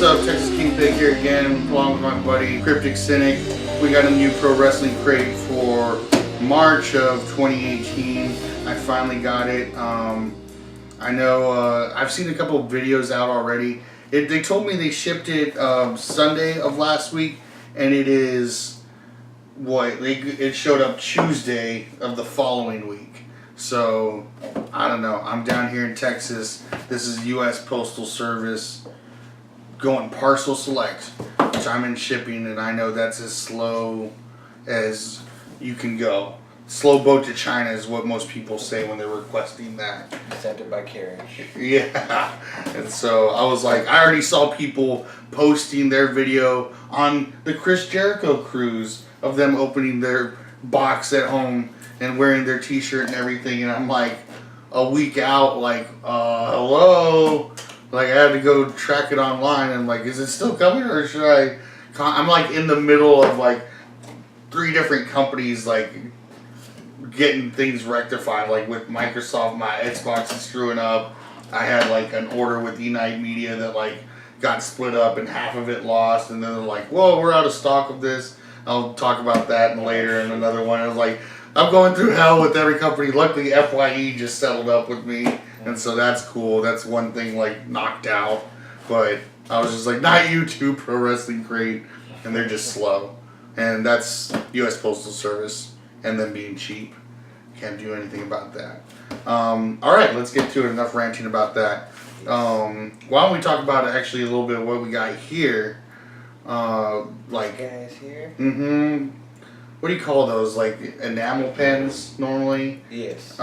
what's up? Texas Kingpin here again, along with my buddy Cryptic, Cynic. We got a new pro wrestling crate for March of 2018. I finally got it. I know I've seen a couple of videos out already. They told me they shipped it Sunday of last week, and it is it showed up Tuesday of the following week. So I don't know. I'm down here in Texas. This is U.S. Postal Service going parcel select, which I'm in shipping, and I know that's as slow as you can go. Slow boat to China is what most people say when they're requesting that. Sent it by carriage. Yeah. And so I was like, I already saw people posting their video on the Chris Jericho cruise of them opening their box at home and wearing their t-shirt and everything, and I'm like a week out, like, hello? Like, I had to go track it online, and like, is it still coming, or should I? I'm like in the middle of like 3 different companies, like getting things rectified. Like with Microsoft, my Xbox is screwing up. I had like an order with Unite Media that like got split up and half of it lost, and then they're like, whoa, we're out of stock of this. I'll talk about that later in another one. I was like, I'm going through hell with every company. Luckily, FYE just settled up with me, and so that's cool. That's one thing like knocked out. But I was just like, not you two, Pro Wrestling Crate, and they're just slow. And that's U.S. Postal Service and them being cheap. Can't do anything about that. All right, let's get to it. Enough ranting about that. Why don't we talk about actually a little bit of what we got here? Like guys here. What do you call those? Like enamel pens normally? Yes.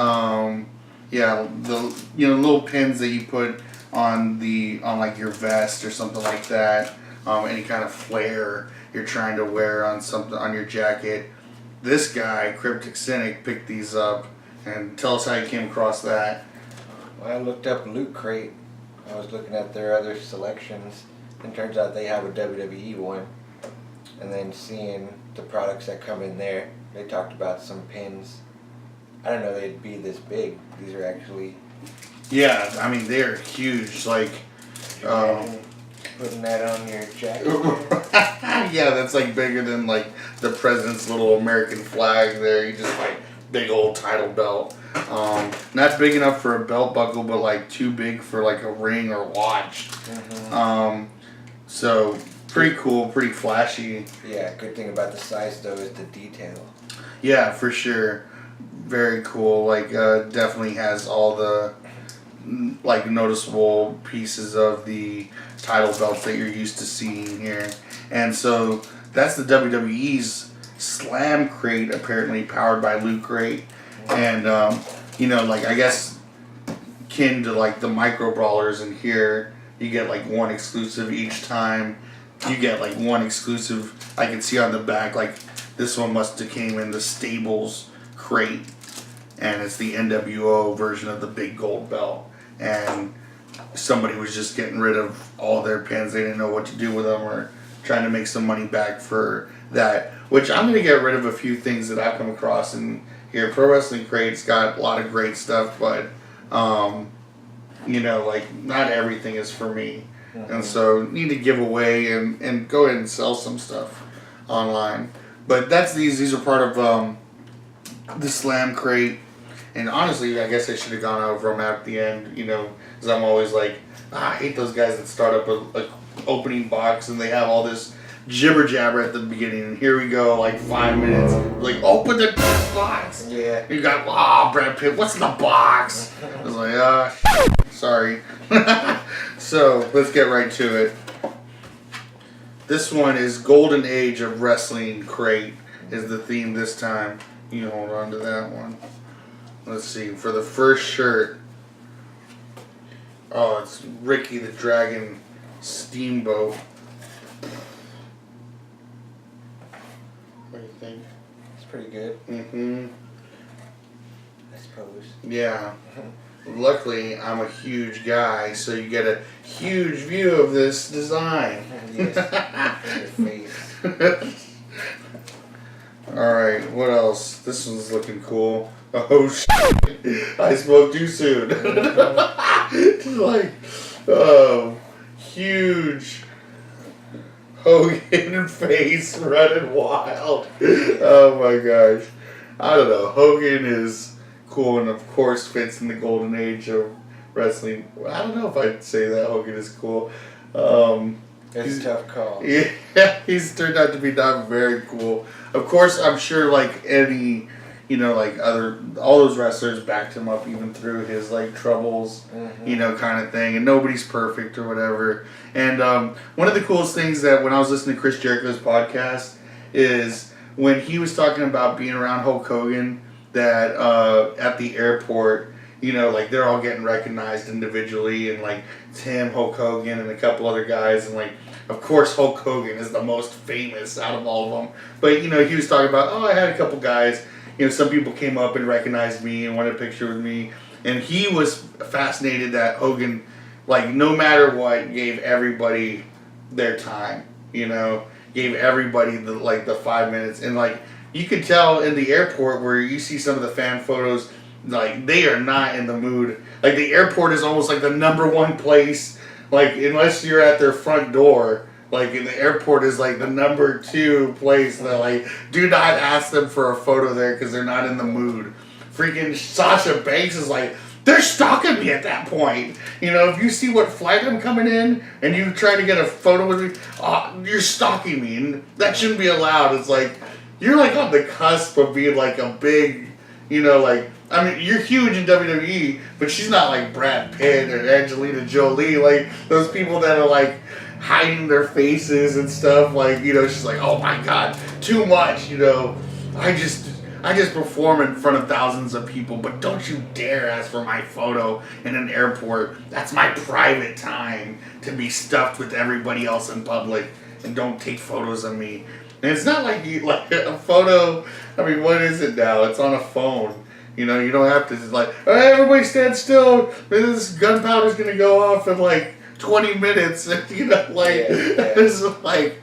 Yeah, the little pins that you put on like your vest or something like that. Any kind of flare you're trying to wear on something on your jacket. This guy, Cryptic Cynic, picked these up, and tell us how you came across that. Well, I looked up Loot Crate. I was looking at their other selections, and turns out they have a WWE one. And then seeing the products that come in there, they talked about some pins. I don't know they'd be this big. These are actually... Yeah, I mean, they're huge. Like, putting that on your jacket. yeah, that's like bigger than like the president's little American flag there. You just like big old title belt. Not big enough for a belt buckle, but like too big for like a ring or watch. So pretty cool, pretty flashy. Yeah, good thing about the size though is the detail. Yeah, for sure. Very cool. Like definitely has all the like noticeable pieces of the title belts that you're used to seeing here. And so that's the WWE's Slam Crate, apparently powered by Loot Crate. And like I guess kin to like the micro brawlers in here, you get like one exclusive each time. You get like one exclusive. I can see on the back, like this one must have came in the Stables crate, and it's the NWO version of the big gold belt. And somebody was just getting rid of all their pins. They didn't know what to do with them, or trying to make some money back for that. Which I'm going to get rid of a few things that I've come across in here. Pro Wrestling Crate's got a lot of great stuff, but like not everything is for me. And so need to give away and go ahead and sell some stuff online. But that's these are part of the Slam Crate. And honestly, I guess I should have gone over them at the end, because I'm always like, I hate those guys that start up a opening box and they have all this jibber jabber at the beginning. And here we go, like 5 minutes, like open the box. Yeah. You got Brad Pitt. What's in the box? I was like, sorry. So let's get right to it. This one is Golden Age of Wrestling Crate is the theme this time. You hold on to that one. Let's see, for the first shirt, it's Ricky the Dragon Steamboat. What do you think? It's pretty good. I suppose. Yeah. Luckily, I'm a huge guy, so you get a huge view of this design. Yes, in your face. Alright, what else? This one's looking cool. Oh shit, I spoke too soon. Just like, huge Hogan face running wild. Oh my gosh. I don't know. Hogan is cool and of course fits in the golden age of wrestling. I don't know if I'd say that Hogan is cool. It's a tough call. Yeah, he's turned out to be not very cool. Of course, I'm sure like any, like all those wrestlers backed him up even through his like troubles, kind of thing. And nobody's perfect or whatever. And one of the coolest things that when I was listening to Chris Jericho's podcast is when he was talking about being around Hulk Hogan, that at the airport, like they're all getting recognized individually, and like it's him, Hulk Hogan, and a couple other guys, and like of course Hulk Hogan is the most famous out of all of them. But he was talking about, I had a couple guys, some people came up and recognized me and wanted a picture with me, and he was fascinated that Hogan, like no matter what, gave everybody their time, gave everybody the 5 minutes, and like you could tell in the airport where you see some of the fan photos, like they are not in the mood. Like the airport is almost like the number one place, like unless you're at their front door, like in the airport is like the number 2 place that like do not ask them for a photo there because they're not in the mood. Freaking Sasha Banks is like, they're stalking me at that point. If you see what flight I'm coming in and you try to get a photo with me, you're stalking me, and that shouldn't be allowed. It's like you're like on the cusp of being like a big, you're huge in WWE, but she's not like Brad Pitt or Angelina Jolie, like those people that are like hiding their faces and stuff. Like, she's like, oh my God, too much. I just perform in front of thousands of people, but don't you dare ask for my photo in an airport. That's my private time to be stuffed with everybody else in public, and don't take photos of me. And it's not like a photo. What is it now? It's on a phone. You don't have to just like, hey, everybody stand still. This gunpowder's gonna go off in like 20 minutes. It's like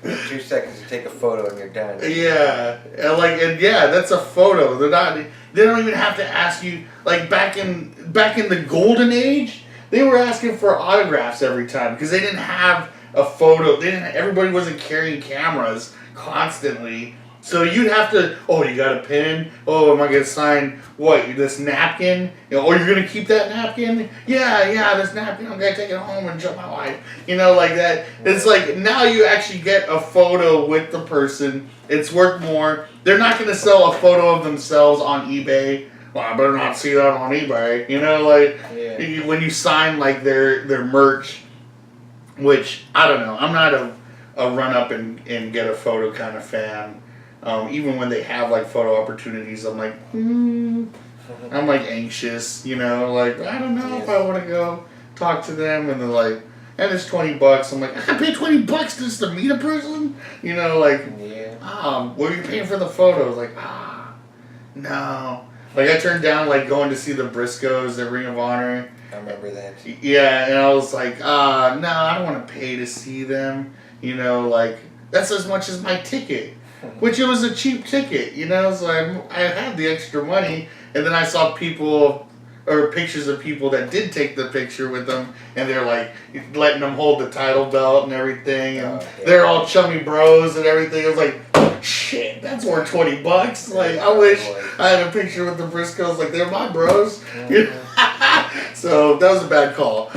2 seconds to take a photo and you're done. Yeah, and that's a photo. They don't even have to ask you. Like back in the golden age, they were asking for autographs every time because they didn't have a photo. Everybody wasn't carrying cameras constantly. So you'd have to, you got a pen? Am I going to sign, this napkin? You're going to keep that napkin? Yeah, this napkin, I'm going to take it home and show my wife. Like that. It's like, now you actually get a photo with the person. It's worth more. They're not going to sell a photo of themselves on eBay. Well, I better not see that on eBay. When you sign, like, their merch, which, I don't know, I'm not a run-up and get a photo kind of fan. Even when they have like photo opportunities, I'm like, I'm like anxious, I don't know if I want to go talk to them, and they're like, and it's $20. I'm like, I can pay $20 just to meet a person, what are you paying for the photos? Like, no. Like I turned down like going to see the Briscoes at Ring of Honor. I remember that. Yeah, and I was like, no, I don't want to pay to see them, that's as much as my ticket. Which it was a cheap ticket, so I had the extra money, and then I saw pictures of people that did take the picture with them, and they're like letting them hold the title belt and everything, and they're all chummy bros and everything. I was like, shit, that's worth $20. Like, I wish I had a picture with the Briscoes, like they're my bros. So that was a bad call.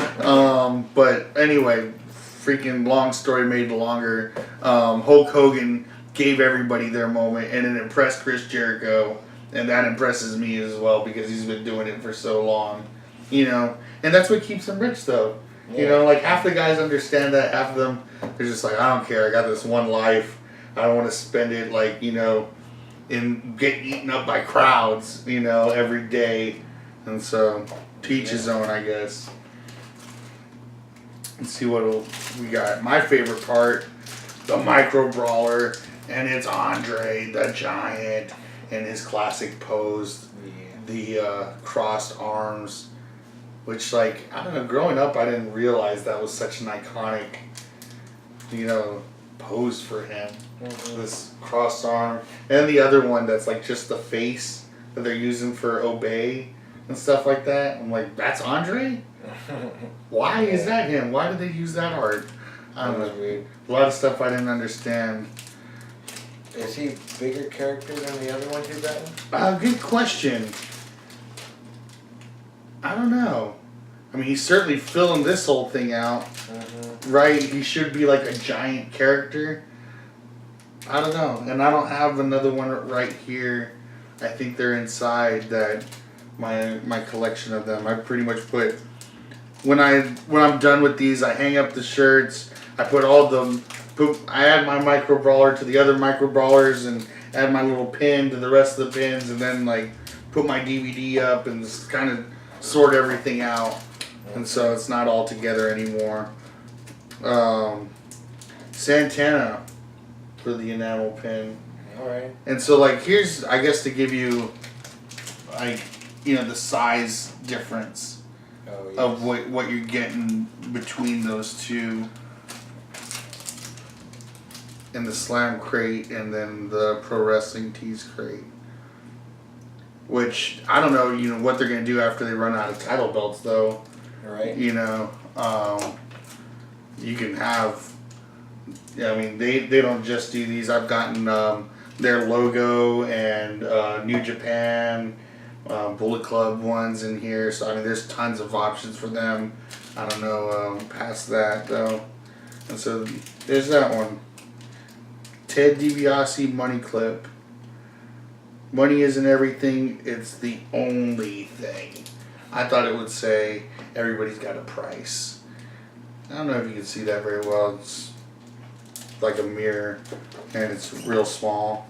But anyway, freaking long story made longer. Hulk Hogan gave everybody their moment, and it impressed Chris Jericho, and that impresses me as well because he's been doing it for so long, and that's what keeps him rich though. Like half the guys understand that, half of them they're just like, I don't care, I got this one life, I don't want to spend it like and get eaten up by crowds every day, and so to each his own, I guess. Let's see what we got. My favorite part, the micro brawler. And it's Andre the Giant in his classic pose, the crossed arms, which, like, I don't know, growing up I didn't realize that was such an iconic, pose for him. This crossed arm. And the other one that's like just the face that they're using for Obey and stuff like that. I'm like, that's Andre? Why is that him? Why did they use that art? I don't That was know. weird. A lot of stuff I didn't understand. Is he a bigger character than the other ones you've gotten? Good question. I don't know. I mean, he's certainly filling this whole thing out, right? He should be like a giant character. I don't know, and I don't have another one right here. I think they're inside that my collection of them. I pretty much put when I'm done with these, I hang up the shirts. I put all the I add my micro brawler to the other micro brawlers and add my little pin to the rest of the pins, and then like put my DVD up and just kind of sort everything out. And so it's not all together anymore. Santana for the enamel pin. Alright. And so like here's, I guess, to give you like, you know, the size difference of what you're getting between those two in the Slam crate and then the Pro Wrestling Tees crate. Which I don't know, you know, what they're gonna do after they run out of title belts though. Right. You know, you can have. Yeah, I mean, they don't just do these. I've gotten their logo and New Japan, Bullet Club ones in here. So I mean, there's tons of options for them. I don't know past that though. And so there's that one. Ted DiBiase money clip. Money isn't everything. It's the only thing. I thought it would say everybody's got a price. I don't know if you can see that very well. It's like a mirror and it's real small.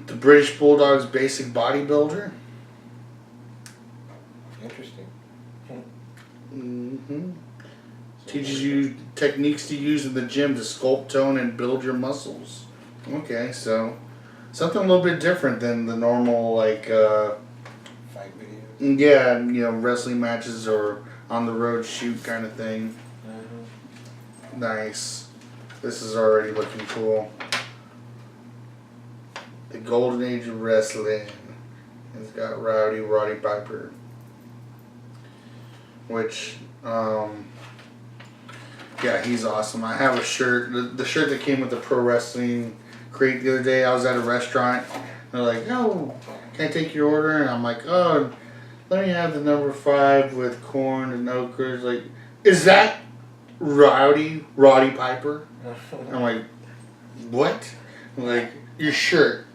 The British Bulldog's basic bodybuilder. Interesting. Mm-hmm. Teaches you techniques to use in the gym to sculpt, tone, and build your muscles. Okay, so something a little bit different than the normal, like, Fight videos. yeah, you know, wrestling matches or on the road shoot kind of thing. Nice. This is already looking cool. The Golden Age of Wrestling. It's got Roddy Piper. Which, yeah, he's awesome. I have a shirt, the shirt that came with the Pro Wrestling crate the other day. I was at a restaurant. They're like, oh, can I take your order? And I'm like, oh, let me have the number 5 with corn and okra. Like, is that Roddy Piper? I'm like, what? I'm like, your shirt.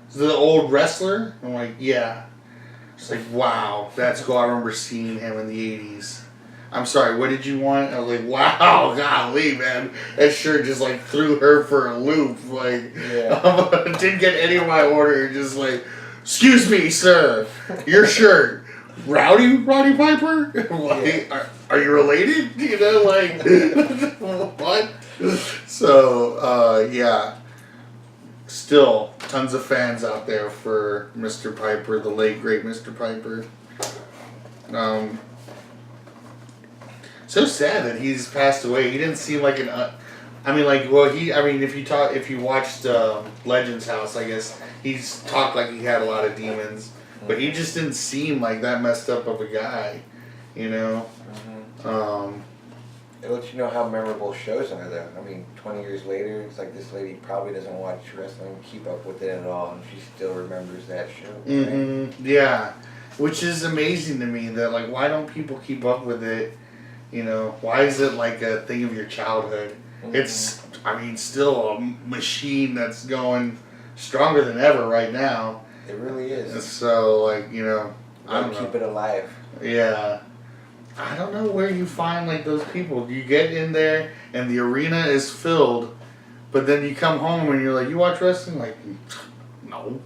Is it the old wrestler? I'm like, yeah. It's like, wow, that's cool. I remember seeing him in the 80s. I'm sorry, what did you want? I was like, wow, golly, man. That shirt just like threw her for a loop. Like, yeah. Didn't get any of my order. Just like, excuse me, sir, your shirt. Roddy Piper? Like, are you related? You know, like, what? So, yeah. Still, tons of fans out there for Mr. Piper, the late, great Mr. Piper. So sad that he's passed away. He didn't seem like an... I mean, like, well, if you watched Legends House, I guess, he's talked like he had a lot of demons. But he just didn't seem like that messed up of a guy, you know? It lets you know how memorable shows are, though. I mean, 20 years later, it's like this lady probably doesn't watch wrestling, keep up with it at all, and she still remembers that show. Right? Yeah. Which is amazing to me, that, like, why don't people keep up with it? You know, why is it like a thing of your childhood? It's, I mean, still a machine that's going stronger than ever right now. It really is. So, like, you know, I don't know. Keep it alive. Yeah. I don't know where you find, like, those people. You get in there, and the arena is filled, but then you come home and you're like, you watch wrestling? Like, no.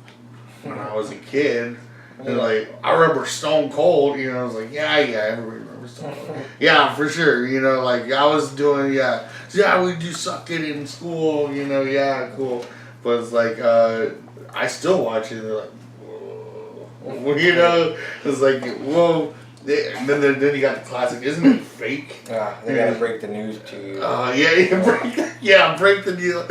When I was a kid. And, like, I remember Stone Cold, you know, I was like, yeah, everybody remembers Stone Cold. Yeah, for sure, you know, like, I was doing, we do suck it in school, you know, yeah, cool. But it's like, I still watch it, and they're like, whoa. You know, it's like, whoa. And then you got the classic, isn't it fake? They gotta break the news to you. Break the news.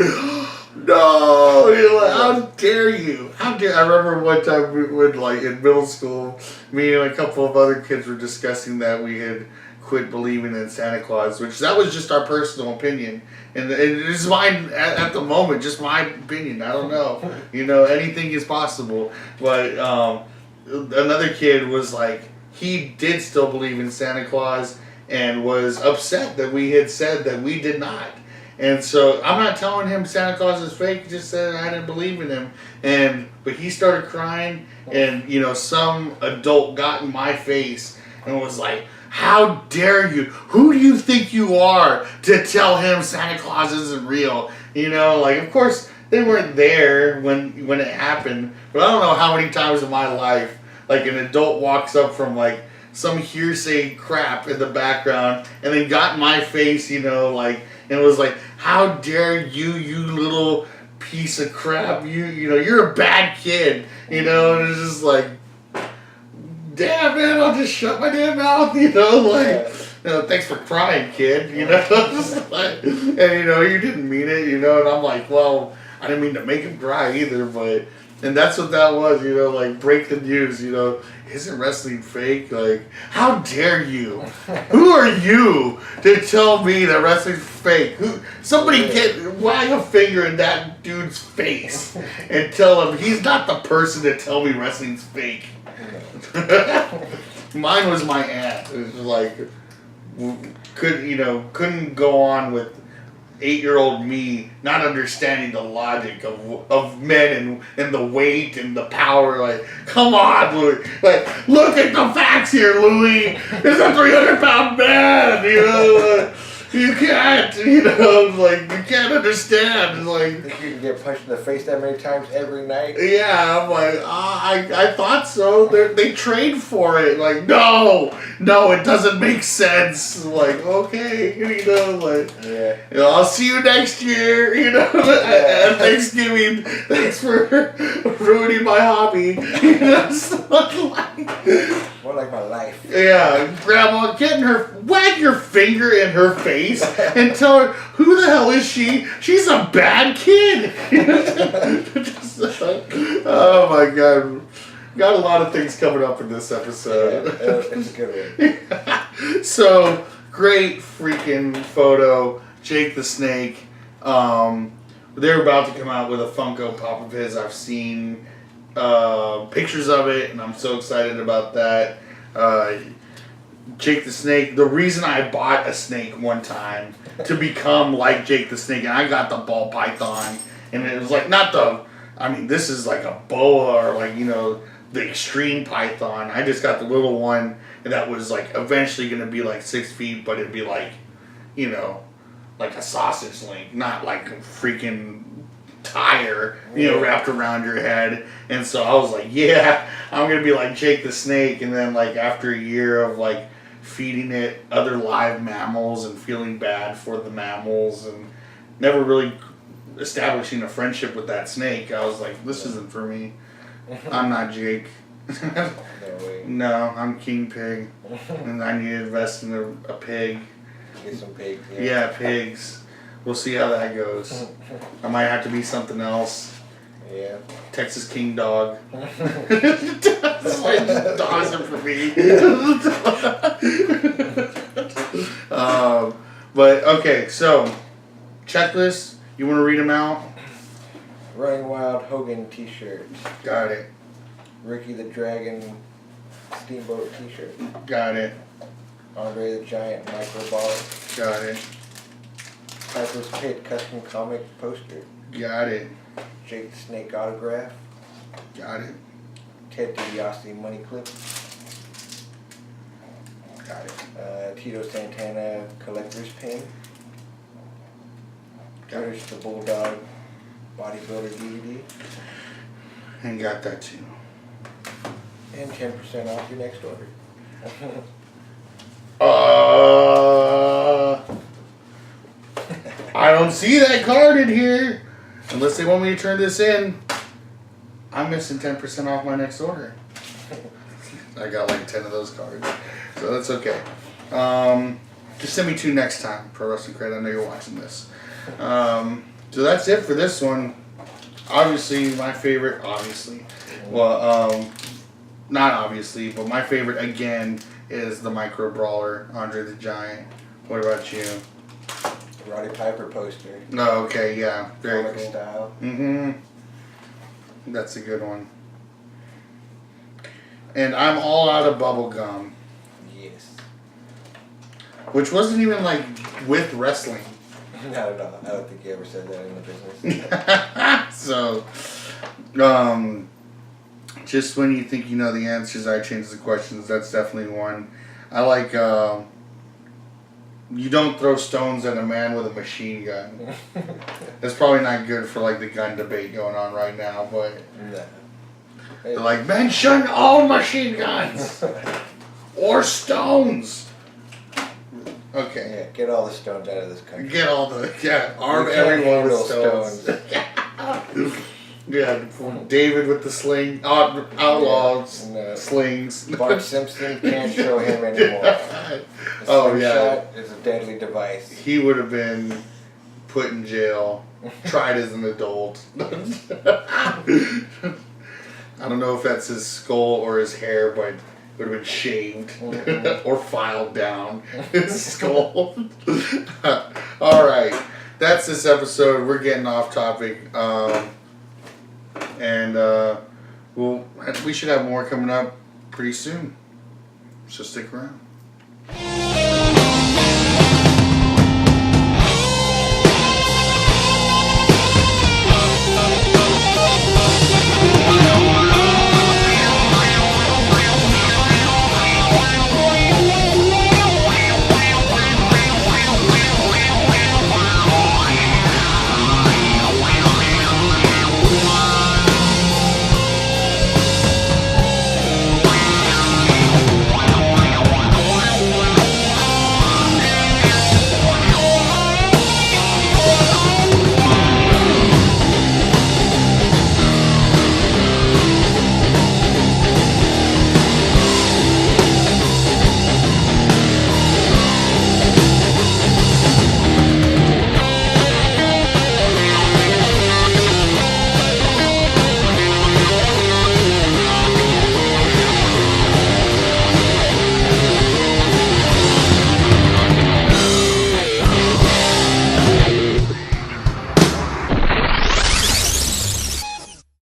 No, you're like, how dare you? How dare? I remember one time when, like, in middle school, me and a couple of other kids were discussing that we had quit believing in Santa Claus, which that was just our personal opinion. And it is mine at the moment, just my opinion. I don't know. You know, anything is possible. But another kid was like, he did still believe in Santa Claus and was upset that we had said that we did not. And so I'm not telling him Santa Claus is fake. Just said I didn't believe in him. But he started crying, and you know, some adult got in my face and was like, "How dare you? Who do you think you are to tell him Santa Claus isn't real?" You know, like of course they weren't there when it happened. But I don't know how many times in my life, like an adult walks up from like some hearsay crap in the background and then got in my face, you know, like. And it was like, how dare you, you little piece of crap. You know, you're a bad kid. You know, and it's just like, damn, man, I'll just shut my damn mouth. You know, like, you know, thanks for crying, kid. You know, just like, and, you know, you didn't mean it, you know. And I'm like, well, I didn't mean to make him cry either, but, and that's what that was, you know, like, break the news, you know. Isn't wrestling fake? Like, how dare you? Who are you to tell me that wrestling's fake? Somebody get wag a finger in that dude's face and tell him he's not the person to tell me wrestling's fake. Mine was my aunt. It was like, couldn't go on with 8-year-old me not understanding the logic of men and the weight and the power. Like, come on, Louis. Like, look at the facts here, Louis. It's a 300-pound man, you know. You can't, you know, like, you can't understand. It's like, think you can get punched in the face that many times every night? Yeah, I'm like, I thought so. They trained for it. Like, no, it doesn't make sense. Like, okay, you know, like, yeah. You know, I'll see you next year, you know, at Thanksgiving. Thanks for ruining my hobby. You know, more like my life. Yeah, Grandma, wag your finger in her face and tell her, who the hell is she? She's a bad kid. Oh my God. Got a lot of things coming up in this episode. Yeah, it's a good one. So, great freaking photo. Jake the Snake. They're about to come out with a Funko Pop of his. I've seen pictures of it, and I'm so excited about that. Jake the Snake. The reason I bought a snake one time to become like Jake the Snake, and I got the ball python, and it was like this is like a boa or like, you know, the extreme python. I just got the little one that was like eventually going to be like 6 feet, but it'd be like, you know, like a sausage link, not like a freaking tire, you know, wrapped around your head. And so I was like, yeah, I'm gonna be like Jake the Snake. And then like after a year of like feeding it other live mammals and feeling bad for the mammals and never really establishing a friendship with that snake, I was like, this isn't for me. I'm not Jake. No, I'm King Pig, and I need to invest in a pig. Get some pigs. Yeah, pigs. We'll see how that goes. I might have to be something else. Yeah. Texas King Dog. Dogs are for me. But okay, so checklist. You want to read them out? Running Wild Hogan T-shirt. Got it. Ricky the Dragon Steamboat T-shirt. Got it. Andre the Giant Micro Baller. Got it. Piper's Pit custom comic poster. Got it. Jake the Snake autograph. Got it. Ted DiBiase money clip. Got it. Tito Santana collector's pin. Got it. British the Bulldog bodybuilder DVD. And got that too. And 10% off your next order. I don't see that card in here. Unless they want me to turn this in, I'm missing 10% off my next order. I got like 10 of those cards. So that's okay. Just send me 2 next time, Pro Wrestling Credit. I know you're watching this. So that's it for this one. Obviously, my favorite, not obviously, but my favorite again is the micro brawler, Andre the Giant. What about you? Roddy Piper poster. No, okay, yeah. Very Comic cool. style. Mm-hmm. That's a good one. And I'm all out of bubble gum. Yes. Which wasn't even like with wrestling. Not at all. I don't think you ever said that in the business. So, just when you think you know the answers, I change the questions. That's definitely one. I like, you don't throw stones at a man with a machine gun. That's probably not good for like the gun debate going on right now, but No. they're like, mention all machine guns or stones. Okay. Yeah, get all the stones out of this country. Get all the, arm You can't everyone with handle stones. Yeah, David with the sling, outlaws, No. slings. Bart Simpson can't show him anymore. The Oh, yeah. slingshot is a deadly device. He would have been put in jail, tried as an adult. I don't know if that's his skull or his hair, but it would have been shaved or filed down his skull. All right, that's this episode. We're getting off topic. And we should have more coming up pretty soon. So stick around.